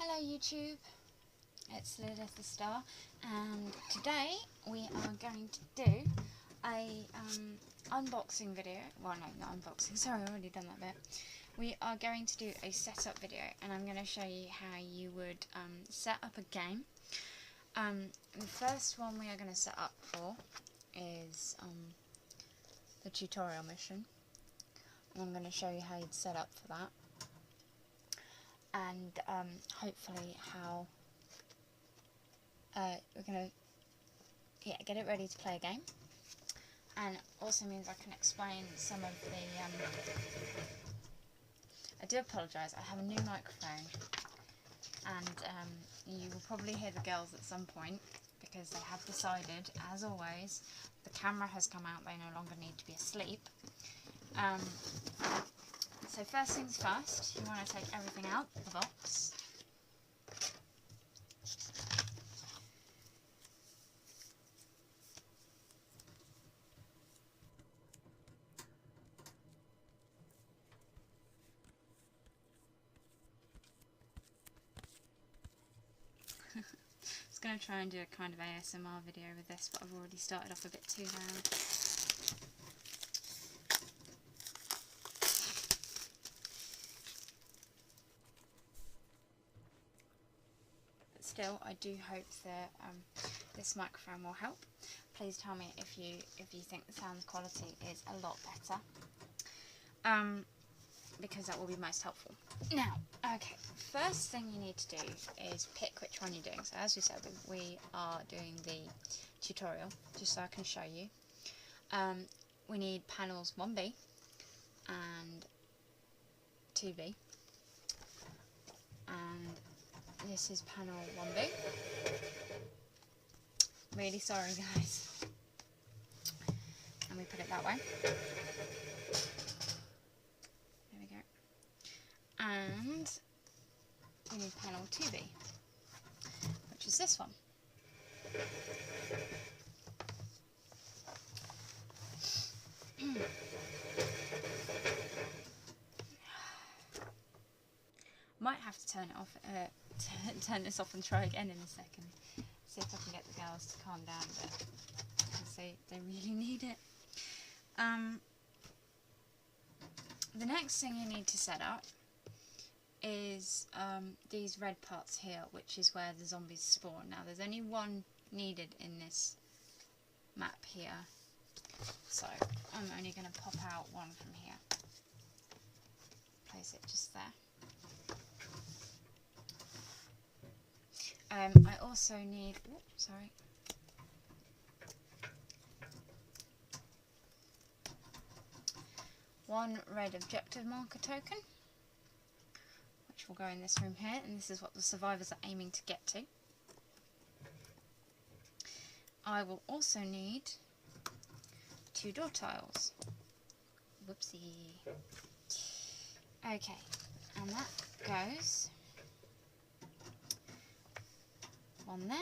Hello YouTube, it's Lilith the Star, and today we are going to do a unboxing video. Well, no, not unboxing, sorry, I've already done that bit. We are going to do a setup video, and I'm going to show you how you would set up a game. The first one we are going to set up for is the tutorial mission, and I'm going to show you how you'd set up for that. And hopefully how we're going to get it ready to play a game, and also means I can explain some of the I do apologise, I have a new microphone, and you will probably hear the girls at some point because they have decided, as always, the camera has come out, they no longer need to be asleep. So first things first, you want to take everything out of the box. I was going to try and do a kind of ASMR video with this, but I've already started off a bit too loud. Still, I do hope that this microphone will help. Please tell me if you think the sound quality is a lot better, because that will be most helpful. Now, okay, first thing you need to do is pick which one you're doing. So as we said, we are doing the tutorial, just so I can show you. We need panels 1B and 2B, and this is panel 1B. Really sorry guys. And we put it that way. There we go. And we need panel 2B, which is this one. Might have to turn it off, turn this off and try again in a second. See if I can get the girls to calm down a bit, because they really need it. The next thing you need to set up is these red parts here, which is where the zombies spawn. Now there's only one needed in this map here, so I'm only going to pop out one from here. Place it just there. I also need, one red objective marker token, which will go in this room here, and this is what the survivors are aiming to get to. I will also need 2 door tiles. Whoopsie. Okay, and that goes one there,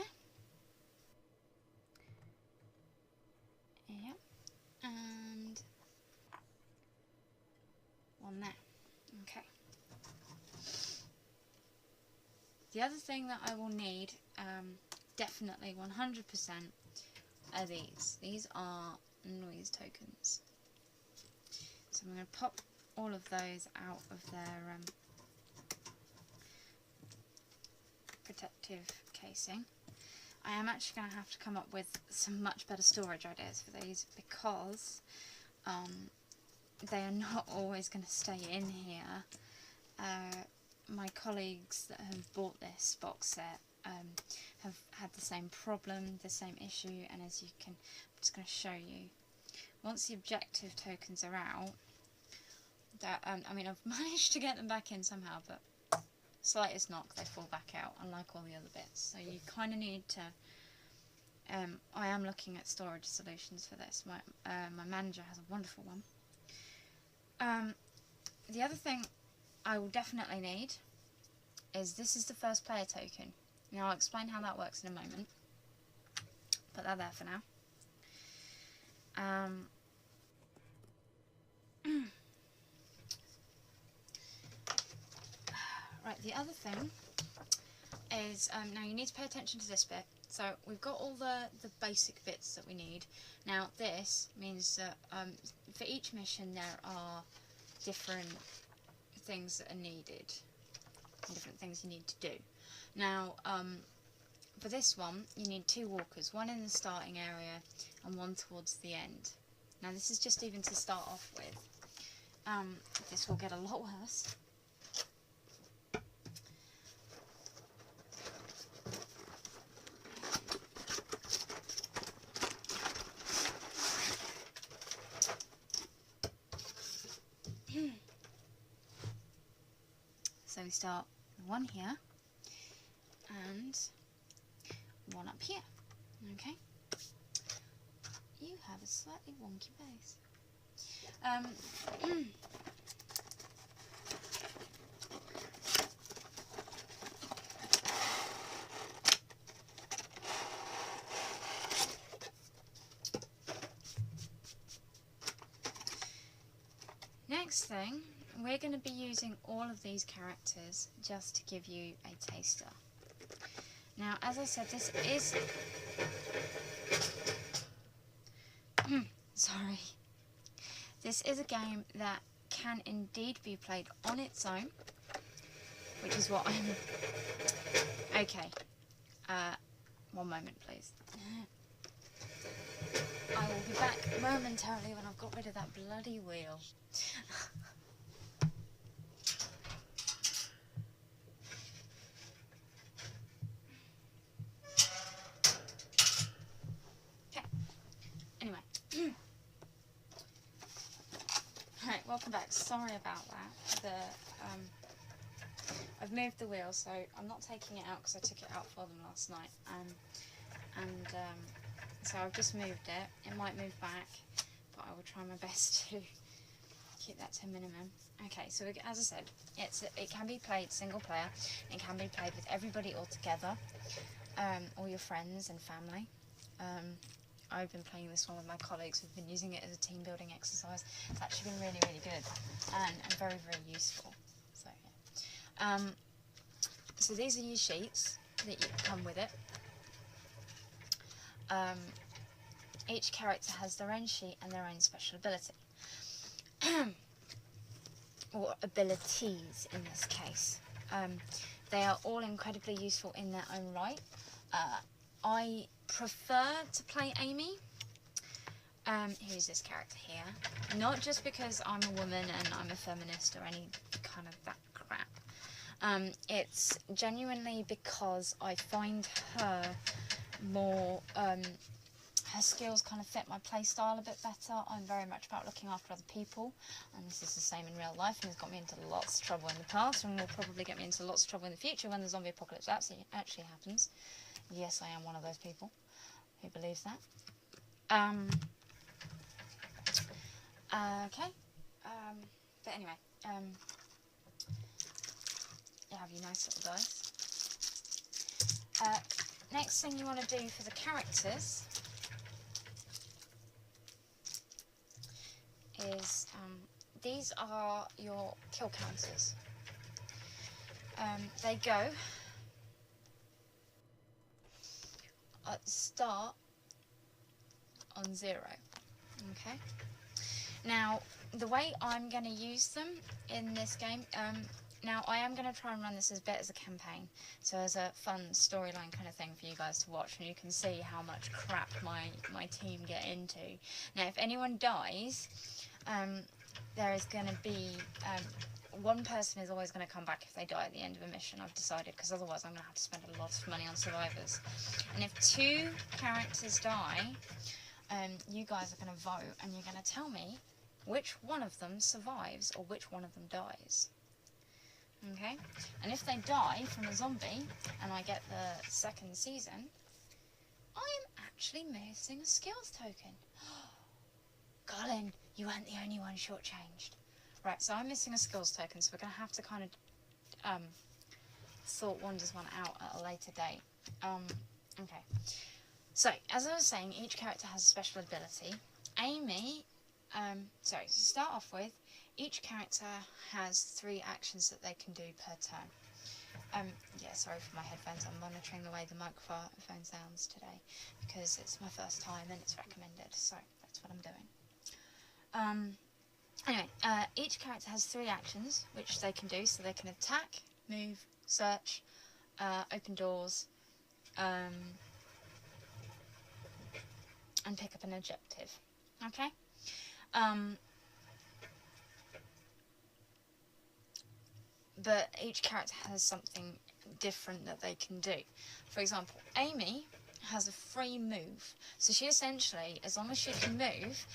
yep, and one there. Okay. The other thing that I will need, definitely 100%, are these. These are noise tokens. So I'm going to pop all of those out of their protective casing. I am actually going to have to come up with some much better storage ideas for these, because they are not always going to stay in here. My colleagues that have bought this box set have had the same problem, the same issue, and as you can, I'm just going to show you. Once the objective tokens are out, that I mean, I've managed to get them back in somehow, but slightest knock, they fall back out, unlike all the other bits. So you kind of need to, I am looking at storage solutions for this. My manager has a wonderful one. The other thing I will definitely need is, this is the first player token. Now I'll explain how that works in a moment. Put that there for now. Right, the other thing is, now you need to pay attention to this bit. So we've got all the basic bits that we need. Now this means that for each mission there are different things that are needed, different things you need to do. Now for this one you need 2 walkers, one in the starting area and one towards the end. Now this is just even to start off with. This will get a lot worse. So we start with one here and one up here. Okay. You have a slightly wonky base. Next thing, we're going to be using all of these characters just to give you a taster. Now, as I said, this is... Sorry. This is a game that can indeed be played on its own, which is what I'm... Okay. One moment, please. I will be back momentarily when I've got rid of that bloody wheel. Okay. Anyway. Right, welcome back. Sorry about that. I've moved the wheel, so I'm not taking it out because I took it out for them last night. So I've just moved it. It might move back, but I will try my best to keep that to a minimum. Okay, so as I said, it can be played single player. It can be played with everybody all together, all your friends and family. I've been playing this one with my colleagues. We've been using it as a team building exercise. It's actually been really, really good and very, very useful. So yeah. So these are your sheets that come with it. Each character has their own sheet and their own special ability. Or abilities in this case. They are all incredibly useful in their own right. I prefer to play Amy. Who's this character here? Not just because I'm a woman and I'm a feminist or any kind of that crap. It's genuinely because I find her more... her skills kind of fit my playstyle a bit better. I'm very much about looking after other people, and this is the same in real life, and it's got me into lots of trouble in the past, and will probably get me into lots of trouble in the future when the zombie apocalypse actually happens. Yes, I am one of those people who believes that. Okay. But anyway, you have your nice little dice. Next thing you want to do for the characters is, these are your kill counters. They go at the start on 0. Okay. Now, the way I'm going to use them in this game, now I am going to try and run this as a bit as a campaign, so as a fun storyline kind of thing for you guys to watch, and you can see how much crap my team get into. Now, if anyone dies, there is going to be, one person is always going to come back if they die at the end of a mission, I've decided, because otherwise I'm going to have to spend a lot of money on survivors. And if 2 characters die, you guys are going to vote, and you're going to tell me which one of them survives or which one of them dies. Okay? And if they die from a zombie, and I get the 2nd season, I am actually missing a skills token. Colin, you weren't the only one shortchanged. Right, so I'm missing a skills token, so we're going to have to kind of sort Wanda's one out at a later date. Okay. So, as I was saying, each character has a special ability. Amy, to start off with, each character has 3 actions that they can do per turn. Yeah, yeah, sorry for my headphones. I'm monitoring the way the microphone sounds today because it's my first time and it's recommended, so that's what I'm doing. Anyway, each character has 3 actions which they can do, so they can attack, move, search, open doors, and pick up an objective. Okay? But each character has something different that they can do. For example, Amy has a free move. So she essentially, as long as she can move,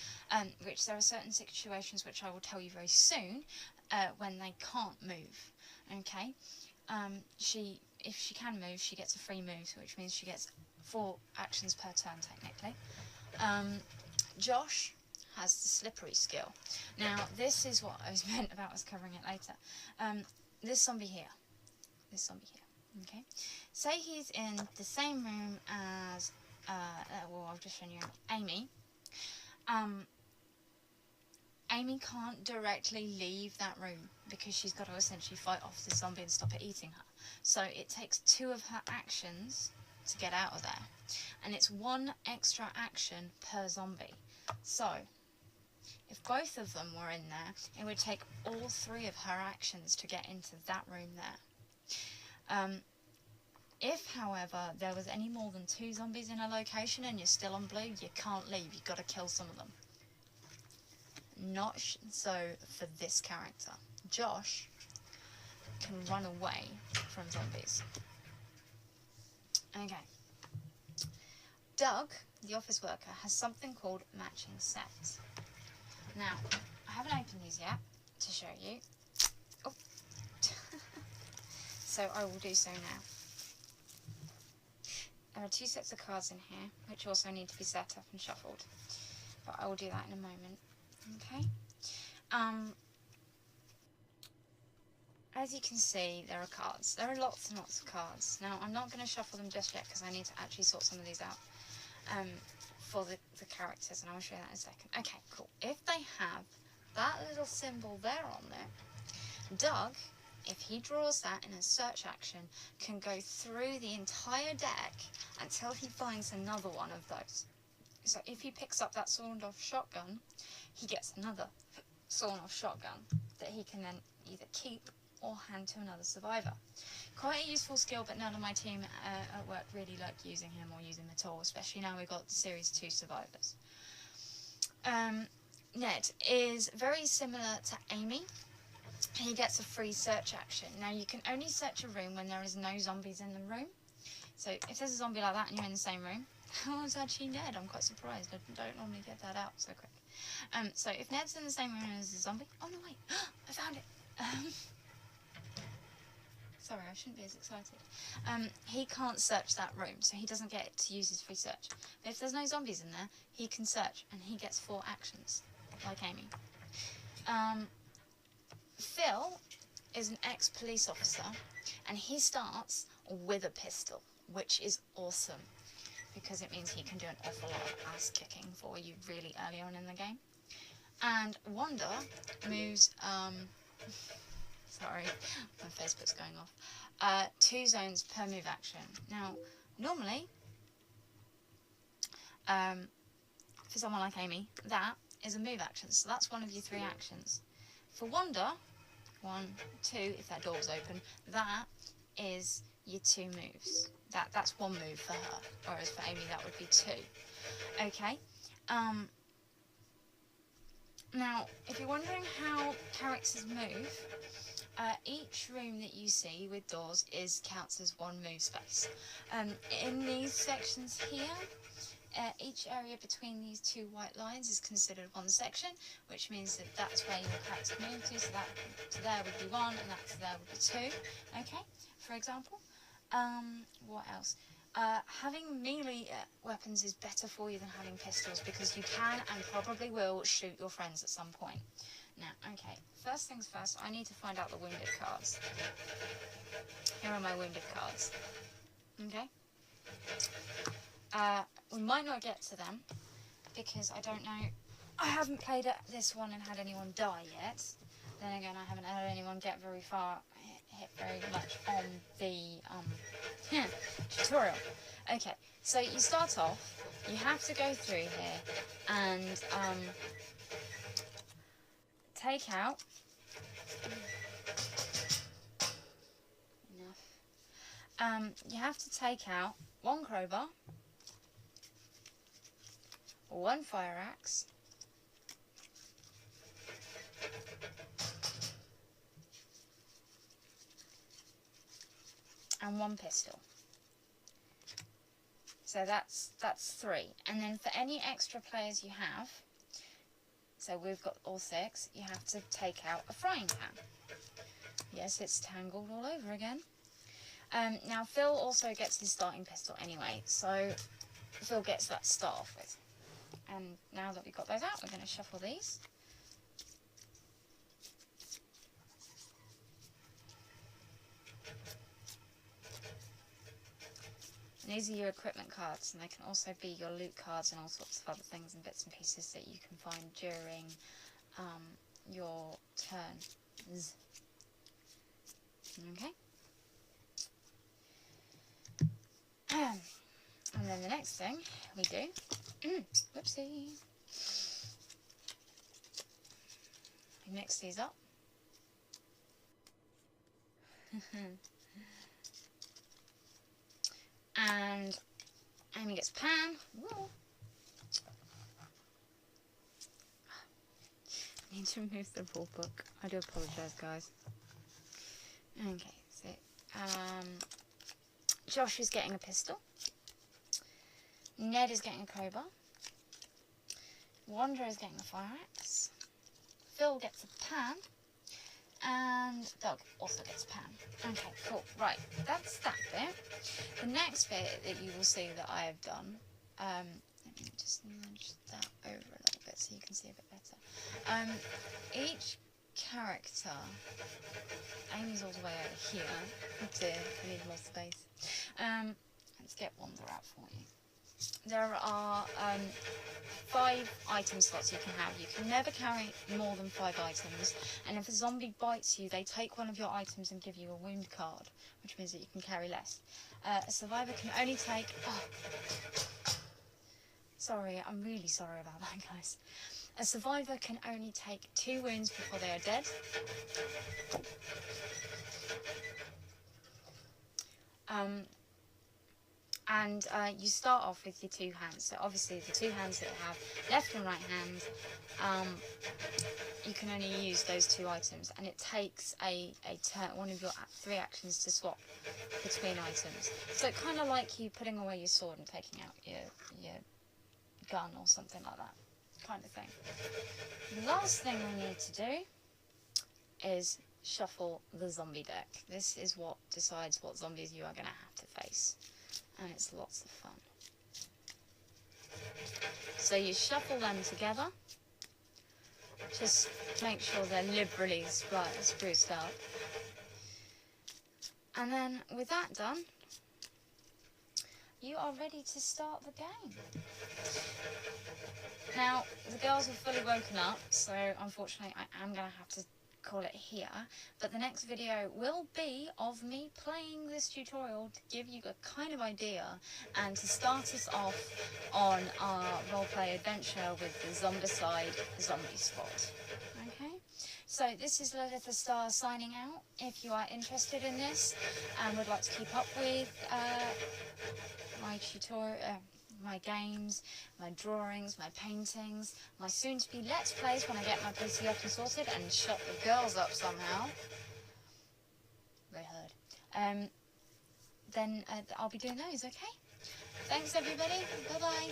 which there are certain situations which I will tell you very soon, when they can't move. Okay? If she can move, she gets a free move, which means she gets 4 actions per turn, technically. Josh has the slippery skill. Now, this is what I was meant about us covering it later. This zombie here, okay? Say he's in the same room as, well, I've just shown you Amy. Amy can't directly leave that room because she's got to essentially fight off the zombie and stop it eating her. So it takes 2 of her actions to get out of there. And it's 1 extra action per zombie. So, if both of them were in there, it would take all 3 of her actions to get into that room there. If, however, there was any more than 2 zombies in a location and you're still on blue, you can't leave. You've got to kill some of them. Not so for this character. Josh can run away from zombies. Okay. Doug, the office worker, has something called matching sets. Now, I haven't opened these yet to show you. Oh. So I will do so now. There are 2 sets of cards in here, which also need to be set up and shuffled. But I will do that in a moment. Okay? As you can see, there are cards. There are lots and lots of cards. Now, I'm not going to shuffle them just yet because I need to actually sort some of these out for the characters, and I'll show you that in a second. Okay, cool. If they have that little symbol there on there, Doug, if he draws that in a search action, can go through the entire deck until he finds another one of those. So if he picks up that sawed-off shotgun, he gets another sawn-off shotgun that he can then either keep or hand to another survivor. Quite a useful skill, but none of my team at work really like using him or using him at all, especially now we've got Series 2 survivors. Ned is very similar to Amy. He gets a free search action. Now, you can only search a room when there is no zombies in the room. So if there's a zombie like that and you're in the same room, that was actually Ned. I'm quite surprised. I don't normally get that out so quick. So if Ned's in the same room as a zombie... Oh, no, wait. I found it. Sorry, I shouldn't be as excited. He can't search that room, so he doesn't get to use his free search. But if there's no zombies in there, he can search, and he gets 4 actions, like Amy. Phil is an ex-police officer, and he starts with a pistol, which is awesome, because it means he can do an awful lot of ass-kicking for you really early on in the game. And Wanda moves... Sorry, my Facebook's going off. 2 zones per move action. Now, normally, for someone like Amy, that is a move action. So that's one of your 3 actions. For Wanda, 1, 2, if that door's open, that is your 2 moves. That's 1 move for her, whereas for Amy that would be 2. Okay. Now, if you're wondering how characters move, each room that you see with doors counts as 1 move space. In these sections here, each area between these 2 white lines is considered 1 section, which means that that's where your character move to, so that to there would be 1, and that to there would be 2, okay, for example. What else? Having melee weapons is better for you than having pistols, because you can and probably will shoot your friends at some point. Now, okay, first things first, I need to find out the wounded cards. Here are my wounded cards. Okay? We might not get to them, because I don't know, I haven't played this one and had anyone die yet. Then again, I haven't had anyone get very far, hit very much on the tutorial. Okay, so you start off, you have to go through here and take out you have to take out one crowbar, one fire axe, and one pistol. So that's 3. And then for any extra players you have, so we've got all 6, you have to take out a frying pan. Yes, it's tangled all over again. Now Phil also gets his starting pistol anyway, so Phil gets that to start off with. And now that we've got those out, we're going to shuffle these. And these are your equipment cards, and they can also be your loot cards and all sorts of other things and bits and pieces that you can find during your turns. Okay. And then the next thing we do, whoopsie, we mix these up. And Amy gets a pan. Whoa. I need to remove the rulebook. I do apologise, guys. Okay, so Josh is getting a pistol. Ned is getting a crowbar. Wanderer is getting a fire axe. Phil gets a pan. And Doug also gets a pan. Okay, cool. Right, that's that bit. The next bit that you will see that I have done, let me just nudge that over a little bit so you can see a bit better. Each character, Amy's all the way over here. Oh dear, I need more space. Let's get Wanderer out for you. There are 5 item slots you can have. You can never carry more than 5 items, and if a zombie bites you, they take one of your items and give you a wound card, which means that you can carry less. A survivor can only take... Oh, sorry, I'm really sorry about that, guys. A survivor can only take 2 wounds before they are dead. And you start off with your 2 hands. So obviously the 2 hands that you have, left and right hand, you can only use those 2 items, and it takes a turn, one of your 3 actions to swap between items. So kind of like you putting away your sword and taking out your gun or something like that, kind of thing. The last thing we need to do is shuffle the zombie deck. This is what decides what zombies you are going to have to face. And it's lots of fun. So you shuffle them together. Just make sure they're liberally spruced up. And then with that done, you are ready to start the game. Now, the girls have fully woken up, so unfortunately I am going to have to call it here, but the next video will be of me playing this tutorial to give you a kind of idea and to start us off on our roleplay adventure with the Zombicide Zombie Squad. Okay, so this is Lilith the Star signing out. If you are interested in this and would like to keep up with my tutorial, my games, my drawings, my paintings, my soon-to-be Let's Plays when I get my PC up and sorted and shut the girls up somehow. They heard. Then I'll be doing those, okay? Thanks everybody, bye-bye.